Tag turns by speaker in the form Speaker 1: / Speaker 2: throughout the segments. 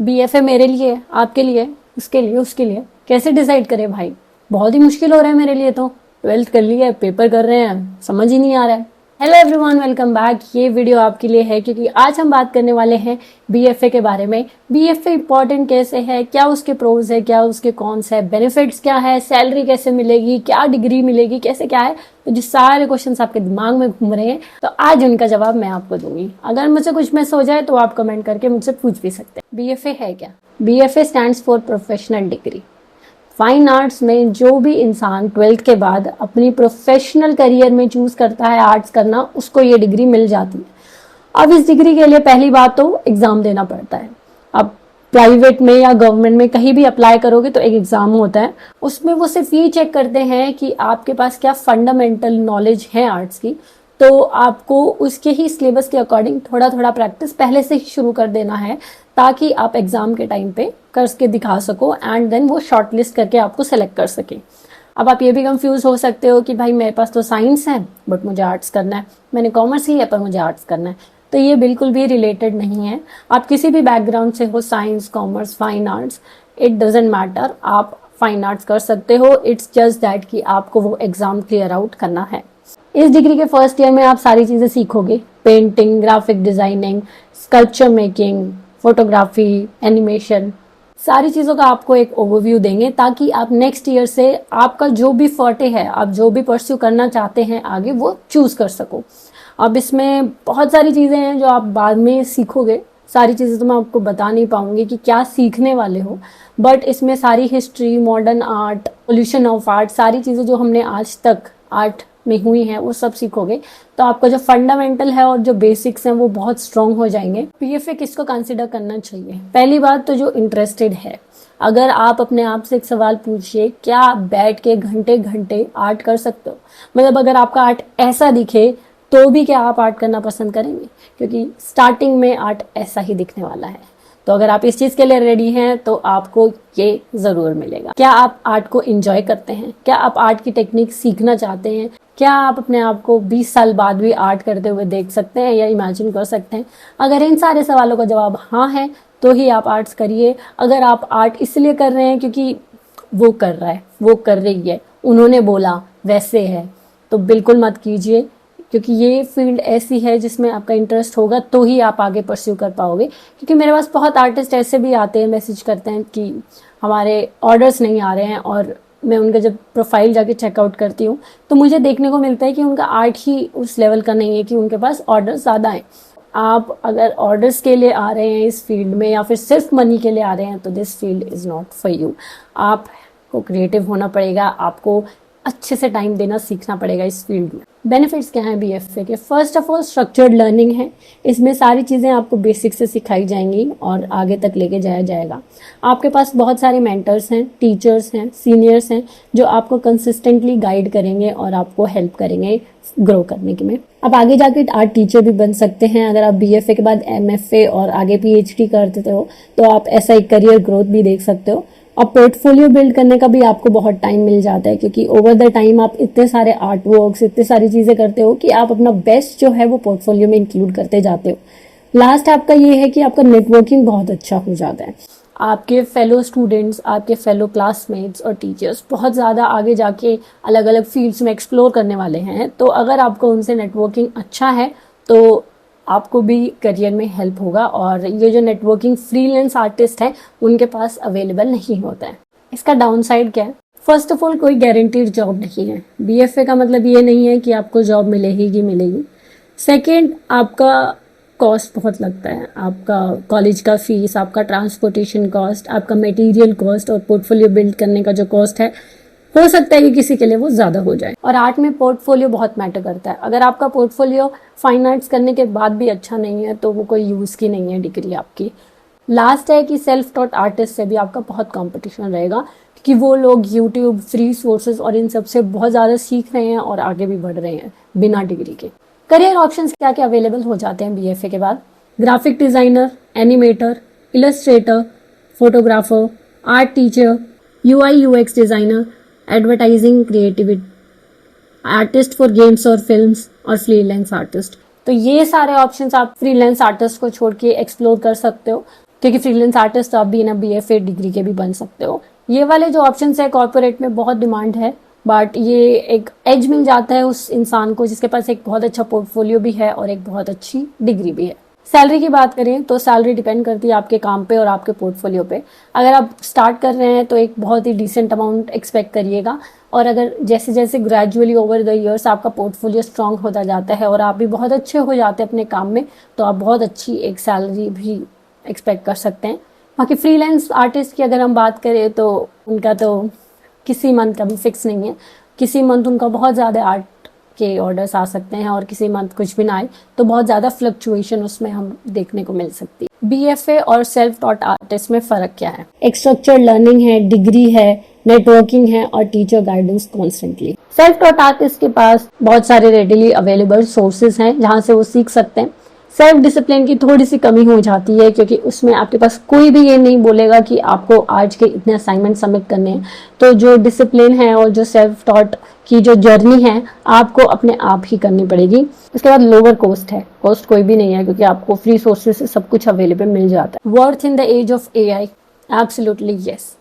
Speaker 1: BFA मेरे लिए, आपके लिए, उसके लिए, उसके लिए कैसे डिसाइड करें भाई? बहुत ही मुश्किल हो रहा है मेरे लिए तो। 12th कर लिया है, पेपर कर रहे हैं, समझ ही नहीं आ रहा है। Hello everyone, welcome back. ये वीडियो आपके लिए है क्योंकि आज हम बात करने वाले हैं बीएफए के बारे में। बीएफए इंपॉर्टेंट कैसे है, क्या उसके प्रोज है, क्या उसके कॉन्स है, बेनिफिट्स क्या है, सैलरी कैसे मिलेगी, क्या डिग्री मिलेगी, कैसे क्या है। तो जो सारे क्वेश्चंस आपके दिमाग में घूम रहे हैं, तो आज उनका जवाब मैं आपको दूंगी। अगर मुझसे कुछ मिस हो जाए तो आप कमेंट करके मुझसे पूछ भी सकते हैं। बीएफए है क्या? BFA stands for professional degree. Fine arts में जो भी इंसान 12th के बाद अपनी प्रोफेशनल करियर में चूज करता है आर्ट्स करना, उसको ये डिग्री मिल जाती है। अब इस डिग्री के लिए पहली बात तो एग्जाम देना पड़ता है। अब प्राइवेट में या गवर्नमेंट में कहीं भी अप्लाई करोगे तो एक एग्जाम होता है, उसमें वो सिर्फ ये चेक करते हैं कि आपके पास क्या फंडामेंटल नॉलेज है आर्ट्स की। तो आपको उसके ही सिलेबस के अकॉर्डिंग थोड़ा थोड़ा प्रैक्टिस पहले से ही शुरू कर देना है, ताकि आप एग्जाम के टाइम पे करके दिखा सको एंड देन वो शॉर्ट लिस्ट करके आपको सेलेक्ट कर सके। अब आप ये भी कंफ्यूज हो सकते हो कि भाई मेरे पास तो साइंस है बट मुझे आर्ट्स करना है, मैंने कॉमर्स ही है पर मुझे आर्ट्स करना है। तो ये बिल्कुल भी रिलेटेड नहीं है। आप किसी भी बैकग्राउंड से हो, science, commerce, fine arts, it doesn't matter, आप फाइन आर्ट्स कर सकते हो। इट्स जस्ट दैट कि आपको वो एग्जाम क्लियर आउट करना है। इस डिग्री के फर्स्ट ईयर में आप सारी चीजें सीखोगे, painting, graphic designing, sculpture making, photography, animation, सारी चीजों का आपको एक ओवरव्यू देंगे, ताकि आप नेक्स्ट ईयर से आपका जो भी फॉर्टे है, आप जो भी परस्यू करना चाहते हैं आगे, वो चूज कर सको। अब इसमें बहुत सारी चीजें हैं जो आप बाद में सीखोगे। सारी चीजें तो मैं आपको बता नहीं पाऊंगी कि क्या सीखने वाले हो, बट इसमें सारी history, modern art, pollution of art, सारी चीजें जो हमने आज तक आर्ट में हुई हैं वो सब सीखोगे। तो आपका जो फंडामेंटल है और जो बेसिक्स हैं वो बहुत स्ट्रांग हो जाएंगे। बीएफए किसको कंसिडर करना चाहिए? पहली बात तो जो इंटरेस्टेड है। अगर आप अपने आप से एक सवाल पूछिए, क्या आप बैठ के घंटे घंटे आर्ट कर सकते हो? मतलब अगर आपका आर्ट ऐसा दिखे तो भी क्या आप आर्ट करना पसंद करेंगे? क्योंकि स्टार्टिंग में आर्ट ऐसा ही दिखने वाला है। तो अगर आप इस चीज के लिए रेडी हैं तो आपको ये जरूर मिलेगा। क्या आप आर्ट को एंजॉय करते हैं? क्या आप आर्ट की टेक्निक सीखना चाहते हैं? क्या आप अपने आप को 20 साल बाद भी आर्ट करते हुए देख सकते हैं या इमेजिन कर सकते हैं? अगर इन सारे सवालों का जवाब हाँ है तो ही आप आर्ट्स करिए। अगर आप आर्ट इसलिए कर रहे हैं क्योंकि वो कर रहा है, वो कर रही है, उन्होंने बोला वैसे है, तो बिल्कुल मत कीजिए। क्योंकि ये फील्ड ऐसी है जिसमें आपका इंटरेस्ट होगा तो ही आप आगे परस्यू कर पाओगे। क्योंकि मेरे पास बहुत आर्टिस्ट ऐसे भी आते हैं, मैसेज करते हैं कि हमारे ऑर्डर्स नहीं आ रहे हैं, और मैं उनका जब प्रोफाइल जाके चेकआउट करती हूँ तो मुझे देखने को मिलता है कि उनका आर्ट ही उस लेवल का नहीं है कि उनके पास ऑर्डर्स ज़्यादा हैं। आप अगर ऑर्डर्स के लिए आ रहे हैं इस फील्ड में या फिर सिर्फ मनी के लिए आ रहे हैं तो this field is not for you. आपको क्रिएटिव होना पड़ेगा, आपको अच्छे से टाइम देना सीखना पड़ेगा इस फील्ड में। बेनिफिट्स क्या हैं बीएफए के? First of all structured learning है। इसमें सारी चीज़ें आपको बेसिक से सिखाई जाएंगी और आगे तक लेके जाया जाएगा। आपके पास बहुत सारे मेंटर्स हैं, टीचर्स हैं, सीनियर्स हैं जो आपको कंसिस्टेंटली गाइड करेंगे और आपको हेल्प करेंगे ग्रो करने के में। अब आगे जाके आर्ट टीचर भी बन सकते हैं। अगर आप बीएफए के बाद एमएफए और आगे पीएचडी करते हो तो आप ऐसा एक करियर ग्रोथ भी देख सकते हो। और पोर्टफोलियो बिल्ड करने का भी आपको बहुत टाइम मिल जाता है, क्योंकि ओवर द टाइम आप इतने सारे आर्ट वर्क्स, इतने सारी चीज़ें करते हो कि आप अपना बेस्ट जो है वो पोर्टफोलियो में इंक्लूड करते जाते हो। लास्ट आपका ये है कि आपका नेटवर्किंग बहुत अच्छा हो जाता है। आपके फेलो स्टूडेंट्स, आपके फेलो क्लासमेट्स और टीचर्स बहुत ज़्यादा आगे जाके अलग अलग फील्ड्स में एक्सप्लोर करने वाले हैं। तो अगर आपको उनसे नेटवर्किंग अच्छा है तो आपको भी करियर में हेल्प होगा। और ये जो नेटवर्किंग फ्रीलांस आर्टिस्ट है उनके पास अवेलेबल नहीं होता है। इसका डाउन साइड क्या है? फर्स्ट ऑफ ऑल कोई गारंटीड जॉब नहीं है। बीएफए का मतलब ये नहीं है कि आपको जॉब मिलेगी ही मिलेगी। सेकेंड, आपका कॉस्ट बहुत लगता है। आपका कॉलेज का फीस, आपका ट्रांसपोर्टेशन कॉस्ट, आपका मटेरियल कॉस्ट और पोर्टफोलियो बिल्ड करने का जो कॉस्ट है, हो सकता है कि किसी के लिए वो ज़्यादा हो जाए। और आर्ट में पोर्टफोलियो बहुत मैटर करता है। अगर आपका पोर्टफोलियो फाइन आर्ट्स करने के बाद भी अच्छा नहीं है तो वो कोई यूज़ की नहीं है डिग्री आपकी। लास्ट है कि सेल्फ टॉट आर्टिस्ट से भी आपका बहुत कंपटीशन रहेगा, क्योंकि वो लोग यूट्यूब, फ्री सोर्सेज और इन सब से बहुत ज़्यादा सीख रहे हैं और आगे भी बढ़ रहे हैं बिना डिग्री के। करियर ऑप्शंस क्या क्या अवेलेबल हो जाते हैं बीएफए के बाद? Graphic designer, animator, Illustrator, photographer, art teacher, UI UX designer, advertising creativity artist for games और फिल्म्स, और फ्रीलांस आर्टिस्ट। तो ये सारे ऑप्शंस आप फ्रीलांस आर्टिस्ट को छोड़ के एक्सप्लोर कर सकते हो। क्योंकि फ्रीलांस आर्टिस्ट आप बिना BFA डिग्री के भी बन सकते हो। ये वाले जो ऑप्शन है कॉर्पोरेट में बहुत डिमांड है, बट ये एक एज मिल जाता है उस इंसान को जिसके पास एक बहुत अच्छा पोर्टफोलियो भी है और एक बहुत अच्छी डिग्री भी है। सैलरी की बात करें तो सैलरी डिपेंड करती है आपके काम पे और आपके पोर्टफोलियो पे। अगर आप स्टार्ट कर रहे हैं तो एक बहुत ही डिसेंट अमाउंट एक्सपेक्ट करिएगा, और अगर जैसे जैसे ग्रेजुअली ओवर द इयर्स आपका पोर्टफोलियो स्ट्रांग होता जाता है और आप भी बहुत अच्छे हो जाते हैं अपने काम में, तो आप बहुत अच्छी एक सैलरी भी एक्सपेक्ट कर सकते हैं। बाकी फ्रीलांस आर्टिस्ट की अगर हम बात करें तो उनका तो किसी मंथ का भी फिक्स नहीं है। किसी मंथ उनका बहुत ज़्यादा आर्ट के ऑर्डर्स आ सकते हैं और किसी मंथ कुछ भी ना आए, तो बहुत ज़्यादा फ्लक्चुएशन उसमें हम देखने को मिल सकती है। BFA और सेल्फ टॉट आर्टिस्ट में फ़र्क क्या है? एक स्ट्रक्चर्ड लर्निंग है, डिग्री है, नेटवर्किंग है और teacher guidance constantly. Self taught artist के पास बहुत सारे रेडिली अवेलेबल सोर्सेज हैं जहाँ से वो सीख सकते हैं। सेल्फ डिसिप्लिन की थोड़ी सी कमी हो जाती है क्योंकि उसमें आपके पास कोई भी ये नहीं बोलेगा कि आपको आज के इतने असाइनमेंट सबमिट करने हैं। तो जो डिसिप्लिन है और जो सेल्फ टॉट की जो जर्नी है आपको अपने आप ही करनी पड़ेगी। उसके बाद लोअर कॉस्ट है, कॉस्ट कोई भी नहीं है क्योंकि आपको फ्री सोर्सेज से सब कुछ अवेलेबल मिल जाता है। Worth in the age of AI, absolutely yes.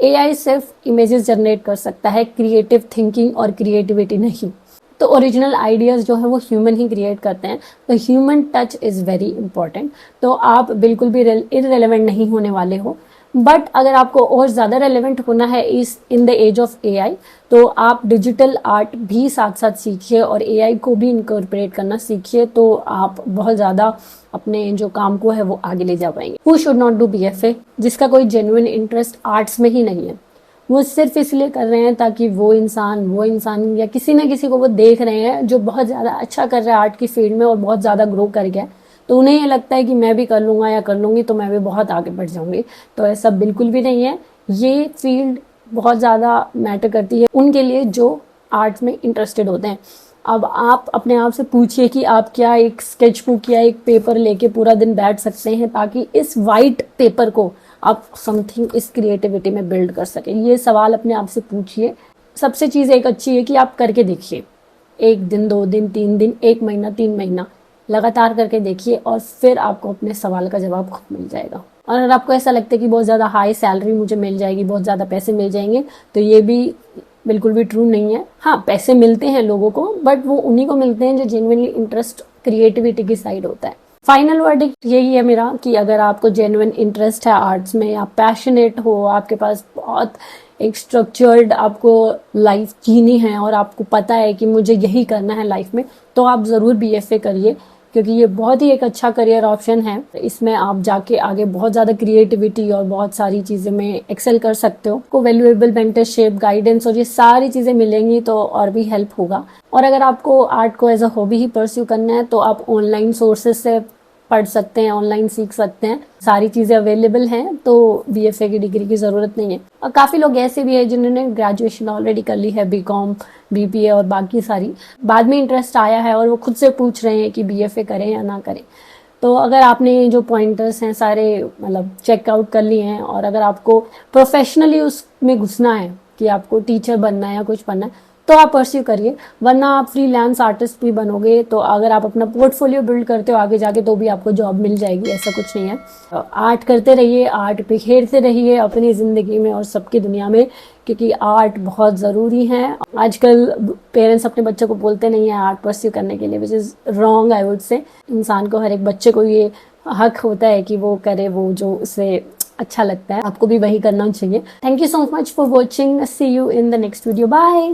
Speaker 1: AI सिर्फ इमेजेस जनरेट कर सकता है, क्रिएटिव थिंकिंग और क्रिएटिविटी नहीं। तो ओरिजिनल आइडियाज़ जो है वो ह्यूमन ही क्रिएट करते हैं, तो human touch is very important. तो आप बिल्कुल भी इररेलेवेंट नहीं होने वाले हो। बट अगर आपको और ज़्यादा रेलेवेंट होना है इस in the age of AI, तो आप डिजिटल आर्ट भी साथ साथ सीखिए और AI को भी इनकॉर्पोरेट करना सीखिए, तो आप बहुत ज़्यादा अपने जो काम को है वो आगे ले जा पाएंगे। Who should not do BFA? जिसका कोई जेन्युइन इंटरेस्ट आर्ट्स में ही नहीं है, वो सिर्फ इसलिए कर रहे हैं ताकि वो इंसान या किसी ना किसी को वो देख रहे हैं जो बहुत ज़्यादा अच्छा कर रहा है आर्ट की फील्ड में और बहुत ज़्यादा ग्रो कर गया, तो उन्हें ये लगता है कि मैं भी कर लूँगा या कर लूँगी तो मैं भी बहुत आगे बढ़ जाऊँगी। तो ऐसा बिल्कुल भी नहीं है। ये फील्ड बहुत ज़्यादा मैटर करती है उनके लिए जो आर्ट्स में इंटरेस्टेड होते हैं। अब आप अपने आप से पूछिए कि आप क्या एक स्केच बुक या एक पेपर लेके पूरा दिन बैठ सकते हैं ताकि इस वाइट पेपर को आप समथिंग इस क्रिएटिविटी में बिल्ड कर सकें। ये सवाल अपने आप से पूछिए। सबसे चीज़ एक अच्छी है कि आप करके देखिए, 1 दिन 2 दिन 3 दिन 1 महीना 3 महीना लगातार करके देखिए और फिर आपको अपने सवाल का जवाब खुद मिल जाएगा। और अगर आपको ऐसा लगता है कि बहुत ज़्यादा हाई सैलरी मुझे मिल जाएगी, बहुत ज़्यादा पैसे मिल जाएंगे, तो ये भी बिल्कुल भी ट्रू नहीं है। हाँ, पैसे मिलते हैं लोगों को, बट वो उन्हीं को मिलते हैं जो जेन्युइनली इंटरेस्ट क्रिएटिविटी की साइड होता है। फाइनल वर्डिक्ट यही है मेरा कि अगर आपको जेन्युइन इंटरेस्ट है आर्ट्स में, आप पैशनेट हो, आपके पास बहुत एक स्ट्रक्चर्ड आपको लाइफ जीनी है और आपको पता है कि मुझे यही करना है लाइफ में, तो आप ज़रूर BFA करिए क्योंकि ये बहुत ही एक अच्छा करियर ऑप्शन है। इसमें आप जाके आगे बहुत ज़्यादा क्रिएटिविटी और बहुत सारी चीज़ें में एक्सेल कर सकते हो। को वैल्यूएबल मेंटरशिप, गाइडेंस और ये सारी चीज़ें मिलेंगी तो और भी हेल्प होगा। और अगर आपको आर्ट को एज अ हॉबी ही परस्यू करना है तो आप ऑनलाइन सोर्सेज से पढ़ सकते हैं, ऑनलाइन सीख सकते हैं, सारी चीज़ें अवेलेबल हैं, तो BFA की डिग्री की ज़रूरत नहीं है। और काफ़ी लोग ऐसे भी हैं जिन्होंने ग्रेजुएशन ऑलरेडी कर ली है, BCom, BPA और बाकी सारी, बाद में इंटरेस्ट आया है और वो खुद से पूछ रहे हैं कि BFA करें या ना करें। तो अगर आपने जो पॉइंटर्स हैं सारे मतलब चेकआउट कर लिए हैं और अगर आपको प्रोफेशनली उसमें घुसना है कि आपको टीचर बनना है या कुछ बनना है, तो आप परस्यू करिए, वरना आप फ्रीलांस आर्टिस्ट भी बनोगे तो अगर आप अपना पोर्टफोलियो बिल्ड करते हो आगे जाके तो भी आपको जॉब मिल जाएगी, ऐसा कुछ नहीं है। आर्ट करते रहिए, आर्ट बिखेरते रहिए अपनी ज़िंदगी में और सबकी दुनिया में, क्योंकि आर्ट बहुत ज़रूरी है। आजकल पेरेंट्स अपने बच्चों को बोलते नहीं है आर्ट परस्यू करने के लिए, which is wrong I would say. इंसान को, हर एक बच्चे को ये हक होता है कि वो करे वो जो उसे अच्छा लगता है, आपको भी वही करना चाहिए। Thank you so much for watching, see you in the next video, bye.